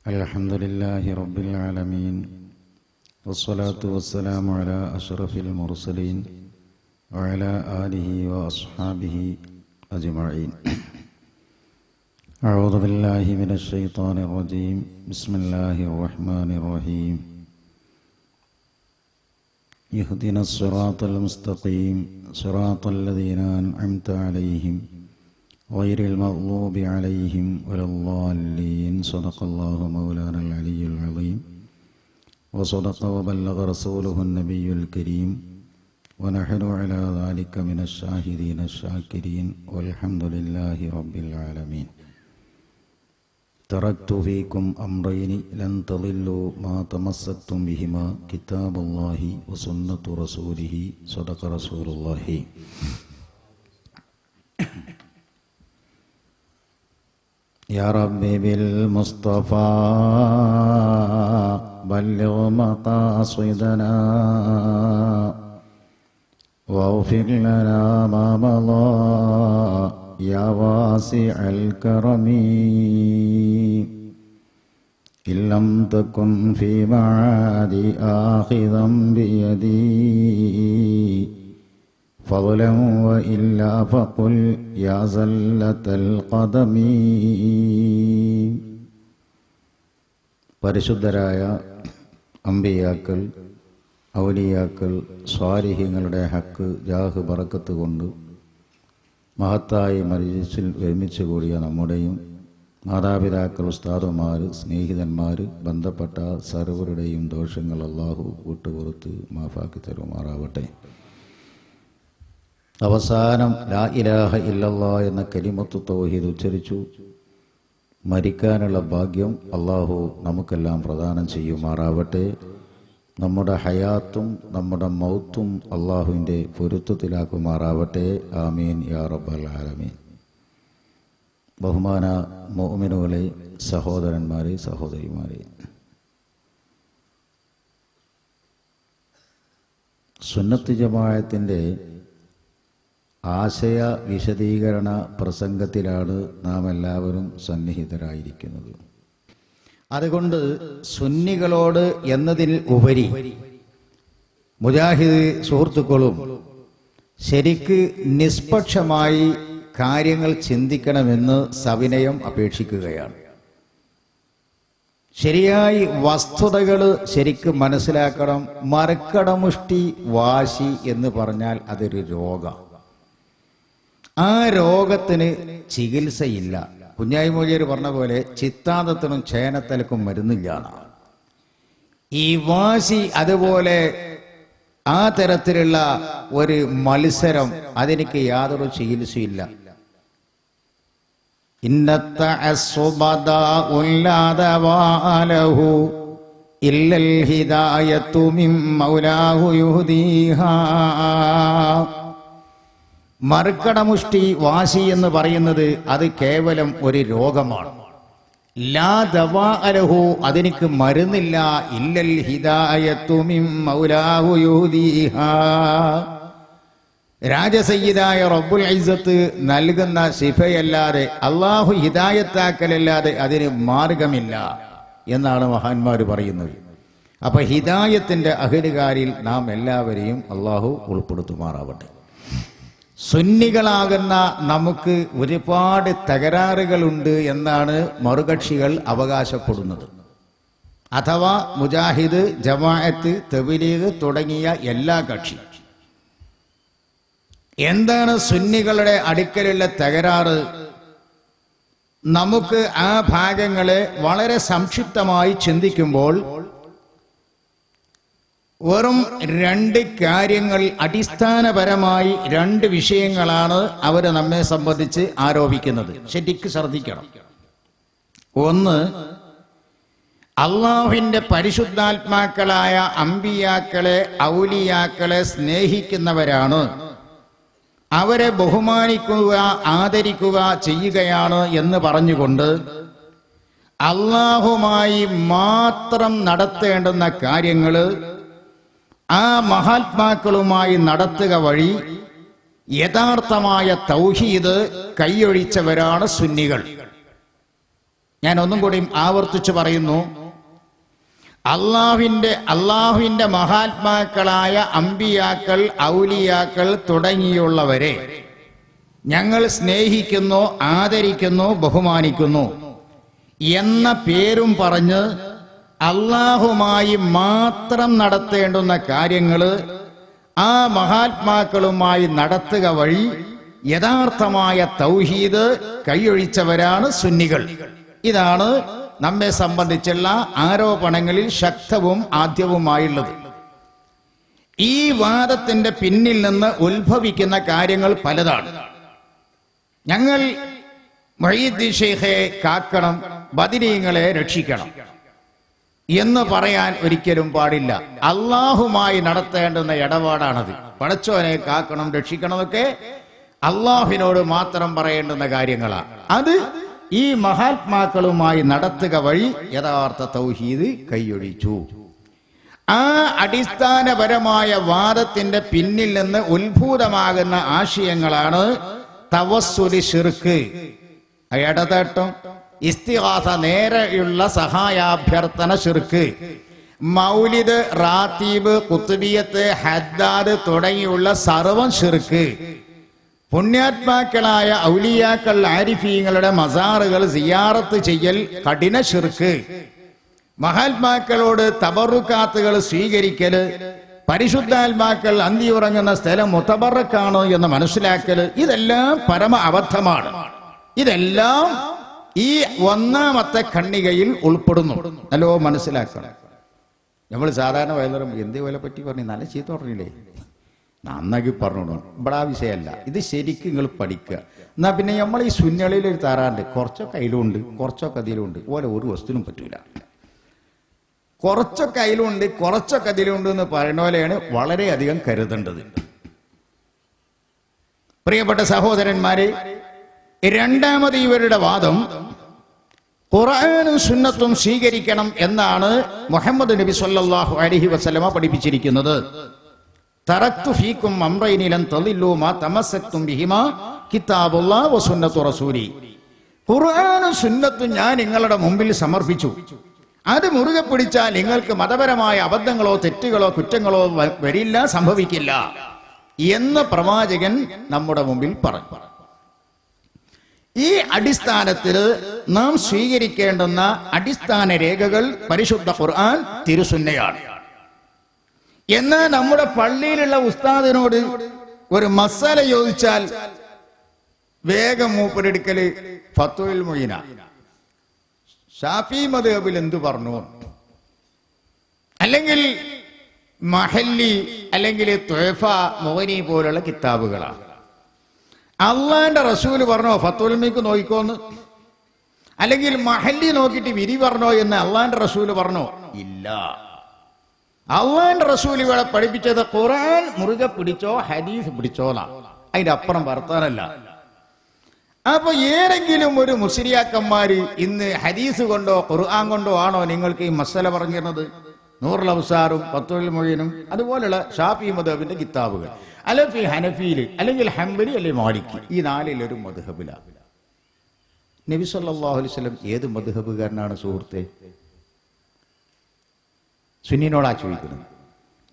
الحمد لله رب العالمين والصلاة والسلام على أشرف المرسلين وعلى آله وأصحابه أجمعين. أعوذ بالله من الشيطان الرجيم. بسم الله الرحمن الرحيم. اهدنا الصراط المستقيم صراط الذين أنعمت عليهم غير المغضوب عليهم ولا الضالين. صدق الله مولانا العلي العظيم وصدق وبلغ رسوله النبي الكريم ونحن على ذلك من الشاهدين الشاكرين والحمد لله رب العالمين. تركت فيكم أمرين لن تضلوا ما تمسكتم بهما كتاب الله وسنة رسوله. صدق رسول الله. يا ربي بالمصطفى بلغ مقاصدنا واغفر لنا ما مضى يا واسع الكرم. إن لم تكن في معادي آخذا بيدي فضلا وإلا فقل يا زلة القدم. പരിശുദ്ധരായ അമ്പിയാക്കൾ, ഔലിയാക്കൾ, സ്വാലിഹീങ്ങളുടെ ഹക്ക് ജാഹ് ബറക്കത്ത് കൊണ്ട് മഹത്തായി മജ്‌ലിസിൽ ഒരുമിച്ച് കൂടിയ നമ്മുടെയും മാതാപിതാക്കൾ, ഉസ്താദുമാർ, സ്നേഹിതന്മാർ, ബന്ധപ്പെട്ട സർവരുടെയും ദോഷങ്ങൾ അല്ലാഹു വിട്ടുപുറത്ത് മാഫാക്കി തരുമാറാവട്ടെ. അവസാനം ലാ ഇലാഹ ഇല്ലല്ലാഹ് എന്ന കലിമത്തു തൗഹീദ് ഉച്ചരിച്ചു മരിക്കാനുള്ള ഭാഗ്യം അല്ലാഹു നമുക്കെല്ലാം പ്രദാനം ചെയ്യുമാറാവട്ടെ. നമ്മുടെ ഹയാത്തും നമ്മുടെ മൗത്തും അല്ലാഹുവിൻ്റെ പൊരുത്തത്തിലാക്കുമാറാവട്ടെ. ആമീൻ യാ റബ്ബൽ ആലമീൻ. ബഹുമാന മുഅ്മിനുകളെ, സഹോദരന്മാരെ, സഹോദരിമാരെ, സുന്നത്ത് ജമാഅത്തിൻ്റെ ആശയ വിശദീകരണ പ്രസംഗത്തിലാണ് നാം എല്ലാവരും സന്നിഹിതരായിരിക്കുന്നത്. അതുകൊണ്ട് സുന്നികളോട് എന്നതിൽ ഉപരി മുജാഹിദ് സുഹൃത്തുക്കളും ശരിക്ക് നിഷ്പക്ഷമായി കാര്യങ്ങൾ ചിന്തിക്കണമെന്ന് സവിനയം അപേക്ഷിക്കുകയാണ്. ശരിയായി വസ്തുതകൾ ശരിക്ക് മനസ്സിലാക്കണം. മറക്കടമുഷ്ടി, വാശി എന്ന് പറഞ്ഞാൽ അതൊരു രോഗം. ആ രോഗത്തിന് ചികിത്സയില്ല. കുഞ്ഞായി മൊഴിയർ പറഞ്ഞ പോലെ ചിത്താന്തത്തിനും ചേനത്തലക്കും മരുന്നില്ല. ഈ വാശി, അതുപോലെ ആ തരത്തിലുള്ള ഒരു മത്സരം, അതെനിക്ക് യാതൊരു ചികിത്സയില്ല. ഇന്നത്തെ ഇല്ലൽ ഹിദായത്തു മിൻ മൗലാഹു യുഹ്ദീഹാ. മറുക്കടമുഷ്ടി, വാശി എന്ന് പറയുന്നത് അത് കേവലം ഒരു രോഗമാണ്. ലാ ദവാ അലഹു, അതെനിക്ക് മരുന്നില്ല. ഇല്ലൽ ഹിദായത്തു മിൻ മൗലാഹു യുഹ്ദീഹാ. രാജസയ്യിദായ റബ്ബുൽ ഇസ്സത്ത് നൽകുന്ന ശിഫയല്ലാതെ, അല്ലാഹു ഹിദായത്താക്കലല്ലാതെ അതിന് മാർഗമില്ല എന്നാണ് മഹാന്മാർ പറയുന്നത്. അപ്പൊ ഹിദായത്തിന്റെ അഹ്ലുകാരിൽ നാം എല്ലാവരെയും അല്ലാഹു ഉൾപ്പെടുത്തുമാറാവട്ടെ. സുന്നികളാകുന്ന നമുക്ക് ഒരുപാട് തകരാറുകളുണ്ട് എന്നാണ് മറുകക്ഷികൾ അവകാശപ്പെടുന്നത്. അഥവാ മുജാഹിദ്, ജമാഅത്ത്, തബ്ലീഗ് തുടങ്ങിയ എല്ലാ കക്ഷി. എന്താണ് സുന്നികളുടെ അടുക്കലുള്ള തകരാറ്? നമുക്ക് ആ ഭാഗങ്ങളെ വളരെ സംക്ഷിപ്തമായി ചിന്തിക്കുമ്പോൾ വെറും രണ്ട് കാര്യങ്ങൾ, അടിസ്ഥാനപരമായി രണ്ട് വിഷയങ്ങളാണ് അവർ നമ്മെ സംബന്ധിച്ച് ആരോപിക്കുന്നത്. ശരിക്ക് ശ്രദ്ധിക്കണം. ഒന്ന്, അള്ളാഹുവിന്റെ പരിശുദ്ധാത്മാക്കളായ അമ്പിയാക്കളെ, ഔലിയാക്കളെ സ്നേഹിക്കുന്നവരാണ്, അവരെ ബഹുമാനിക്കുക, ആദരിക്കുക ചെയ്യുകയാണ് എന്ന് പറഞ്ഞുകൊണ്ട് അള്ളാഹുമായി മാത്രം നടത്തേണ്ടുന്ന കാര്യങ്ങള് ആ മഹാത്മാക്കളുമായി നടത്തുക വഴി യഥാർത്ഥമായ തൗഹീദ് കൈയൊഴിച്ചവരാണ് സുന്നികൾ. ഞാൻ ഒന്നും കൂടി ആവർത്തിച്ചു പറയുന്നു, അള്ളാഹുവിന്റെ മഹാത്മാക്കളായ അമ്പിയാക്കൾ, ഔലിയാക്കൾ തുടങ്ങിയുള്ളവരെ ഞങ്ങൾ സ്നേഹിക്കുന്നു, ആദരിക്കുന്നു, ബഹുമാനിക്കുന്നു എന്ന പേരും പറഞ്ഞ് അള്ളാഹുമായി മാത്രം നടത്തേണ്ടുന്ന കാര്യങ്ങൾ ആ മഹാത്മാക്കളുമായി നടത്തുക വഴി യഥാർത്ഥമായ തൗഹീദ് കൈയൊഴിച്ചവരാണ് സുന്നികൾ. ഇതാണ് നമ്മെ സംബന്ധിച്ചുള്ള ആരോപണങ്ങളിൽ ശക്തവും ആദ്യവുമായുള്ളത്. ഈ വാദത്തിന്റെ പിന്നിൽ നിന്ന് ഉത്ഭവിക്കുന്ന കാര്യങ്ങൾ പലതാണ്. ഞങ്ങൾ മുഹയ്യിദ്ദീൻ ശൈഖെ കാക്കണം, ബദരീങ്ങളെ രക്ഷിക്കണം എന്ന് പറയാൻ ഒരിക്കലും പാടില്ല. അള്ളാഹുമായി നടത്തേണ്ടുന്ന ഇടപാടാണത്. പടച്ചോനെ കാക്കണം, രക്ഷിക്കണം എന്നൊക്കെ അള്ളാഹുവിനോട് മാത്രം പറയേണ്ടുന്ന കാര്യങ്ങളാണ്. അത് ഈ മഹാത്മാക്കളുമായി നടത്തുക വഴി യഥാർത്ഥ തൗഹീദ് കൈയൊഴിച്ചു. ആ അടിസ്ഥാനപരമായ വാദത്തിന്റെ പിന്നിൽ നിന്ന് ഉത്ഭൂതമാകുന്ന ആശയങ്ങളാണ് തവസ്സുൽ, ശിർക്ക്, ഇടതേട്ടം, ഇസ്തിഗാസ, നേരെയുള്ള സഹായാഭ്യർത്ഥന ശിർക്ക്, മൗലിദ്, റാത്തീബ്, കുത്തുബിയത്ത്, ഹദ്ദാദ് തുടങ്ങിയുള്ള സർവം ശിർക്ക്, പുണ്യാത്മാക്കളായ ഔലിയാക്കൾ, ആരിഫീങ്ങളുടെ മസാറുകൾ സിയാറത്ത് ചെയ്യൽ കഠിന ശിർക്ക്, മഹാത്മാക്കളോട് തബറുക്കാത്തുകൾ സ്വീകരിക്കല്, പരിശുദ്ധാത്മാക്കൾ അന്തി ഉറങ്ങുന്ന സ്ഥലം മുതബറക്കാണ് എന്ന് മനസ്സിലാക്കല്, ഇതെല്ലാം പരമ അബദ്ധമാണ്. ഇതെല്ലാം ഈ ഒന്നാമത്തെ ഖണ്ഡികയിൽ ഉൾപ്പെടുന്നു. നല്ലോ മനസ്സിലാക്കണം. നമ്മൾ സാധാരണ വയലുറം എന്ത് പോലെ പറ്റി പറഞ്ഞു, നല്ല ചീത്ത പറഞ്ഞില്ലേ, നന്നാക്കി പറഞ്ഞു. ഇവിടെ ആ വിഷയമല്ല. ഇത് ശരിക്കും നിങ്ങൾ പഠിക്കുക. എന്നാ പിന്നെ നമ്മൾ ഈ സുന്നളിയിൽ ഒരു താറാണ്ട് കുറച്ചൊക്കെ അതിലുണ്ട്, കുറച്ചൊക്കെ അതിലുണ്ട്, ഓരോ ഒരു വസ്തുവിനും പറ്റൂല. കുറച്ചൊക്കെ അതിലുണ്ട്, കുറച്ചൊക്കെ അതിലുണ്ട് എന്ന് പറയുന്ന പോലെയാണ് വളരെയധികം കരുതേണ്ടത്. പ്രിയപ്പെട്ട സഹോദരന്മാരെ, രണ്ടാമത് ഇവരുടെ വാദം ഖുർആനും സുന്നത്തും സ്വീകരിക്കണം എന്നാണ് മുഹമ്മദ് നബി സല്ലല്ലാഹു അലൈഹി വസല്ലമ പഠിപ്പിച്ചിരിക്കുന്നത്. തറക്തു ഫീക്കും അംറൈനി ലൻ തളില്ലു മാ തമസ്സക്തും ബിഹിമാ കിതാബുല്ലാഹി വസുന്നത്തു റസൂലി. ഖുർആനും സുന്നത്തും ഞാൻ നിങ്ങളുടെ മുമ്പിൽ സമർപ്പിച്ചു. അത് മുറുകെ പിടിച്ചാൽ നിങ്ങൾക്ക് മതപരമായ അബദ്ധങ്ങളോ തെറ്റുകളോ കുറ്റങ്ങളോ വരില്ല, സംഭവിക്കില്ല എന്ന് പ്രവാചകൻ നമ്മുടെ മുമ്പിൽ പറഞ്ഞു. ഈ അടിസ്ഥാനത്തിൽ നാം സ്വീകരിക്കേണ്ടുന്ന അടിസ്ഥാന രേഖകൾ പരിശുദ്ധ ഖുർആൻ, തിരുസുന്നയാണ്. എന്നാൽ നമ്മുടെ പള്ളിയിലുള്ള ഉസ്താദിനോട് ഒരു മസാല ചോദിച്ചാൽ വേഗം മൂപ്പരെടുക്കല് ഫത്വൽ മുഈന, ഷാഫി മദ്ഹബിൽ എന്തു പറഞ്ഞു, അല്ലെങ്കിൽ മഹല്ലി, അല്ലെങ്കിൽ തുഹഫ, മുഗ്നി പോലുള്ള കിതാബുകളാണ്. അള്ളാന്റെ റസൂല് പറഞ്ഞോ ഫത്വൽ മുഈക്ക് നോക്കിക്കോന്ന്, അല്ലെങ്കിൽ മഹല്ലി നോക്കിയിട്ട് വിരി പറഞ്ഞോ എന്ന് അള്ളാന്റെ റസൂല് പറഞ്ഞോ? ഇല്ല. അള്ളാന്റെ റസൂലുകളെ പഠിപ്പിച്ചത് ഖുർആൻ മുറുകെ പിടിച്ചോ, ഹദീസ് പിടിച്ചോന്നാ, അതിന്റെ അപ്പുറം വർത്താനല്ല. അപ്പൊ ഏതെങ്കിലും ഒരു മുസ്ലിയാക്കന്മാര് ഇന്ന് ഹദീസ് കൊണ്ടോ ഖുർആൻ കൊണ്ടോ ആണോ നിങ്ങൾക്ക് ഈ മസല പറഞ്ഞിരുന്നത്? നൂറുൽ അബ്സാറും ഫത്വൽ മുഈനും അതുപോലുള്ള ഷാഫി മദ്ഹബിന്റെ കിതാബുകൾ, അല്ലെങ്കിൽ ഹനഫിയില്, അല്ലെങ്കിൽ ഹംബലി, അല്ലെങ്കിൽ മാലിക്കി, ഈ നാലിലൊരു മദ്ഹബിലാണ്. നബി സല്ലല്ലാഹു അലൈഹി വസല്ലം ഏത് മദ്ഹബുകാരനാണ് സുഹൃത്തെ? സുന്നീനോടാ ചോദിക്കുന്നത്.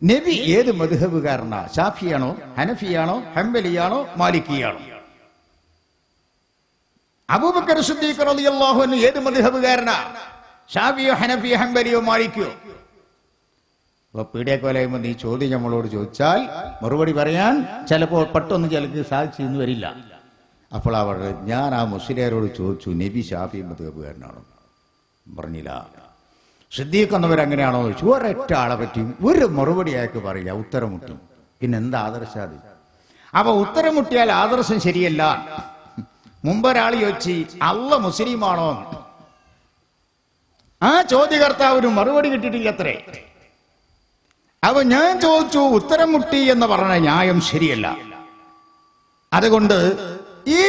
നബി ഏത് മദ്ഹബുകാരനാ? ഷാഫിയാണോ, ഹനഫിയാണോ, ഹംബലിയാണോ, മാലിക്കിയാണോ? അബൂബക്കർ സിദ്ദീഖ് റളിയല്ലാഹു അൻഹു ഏത് മദ്ഹബുകാരനാ? ഷാഫിയോ, ഹനഫിയോ, ഹംബലിയോ, മാലിക്കിയോ? അപ്പൊ പീഡിയക്കൊലയുമ്പോൾ ഈ ചോദ്യം നമ്മളോട് ചോദിച്ചാൽ മറുപടി പറയാൻ ചിലപ്പോൾ പെട്ടെന്ന് ചിലക്ക് സാധിച്ചെന്ന് വരില്ല. അപ്പോൾ അവർ, ഞാൻ ആ മുസ്ലിയാരോട് ചോദിച്ചു, നബി ഷാഫി മദ്ഹബുകാരനാണോ? പറഞ്ഞില്ല. സിദ്ദീഖ് എന്നവരങ്ങനെയാണോ ചോദിച്ചു. ഒരൊറ്റ ആളെ പറ്റിയും ഒരു മറുപടി അയാൾക്ക് പറയില്ല, ഉത്തരം മുട്ടി. പിന്നെ എന്താ ആദർശാത്? അപ്പൊ ഉത്തരം മുട്ടിയാൽ ആദർശം ശരിയല്ല. മുമ്പൊരാൾ ചോദിച്ചു, അള്ള മുസ്ലിമാണോ? ആ ചോദ്യകർത്താവിന് മറുപടി കിട്ടിയിട്ടില്ല അത്രേ. അപ്പൊ ഞാൻ ചോദിച്ചു, ഉത്തരം മുട്ടി എന്ന് പറഞ്ഞ ന്യായം ശരിയല്ല. അതുകൊണ്ട് ഈ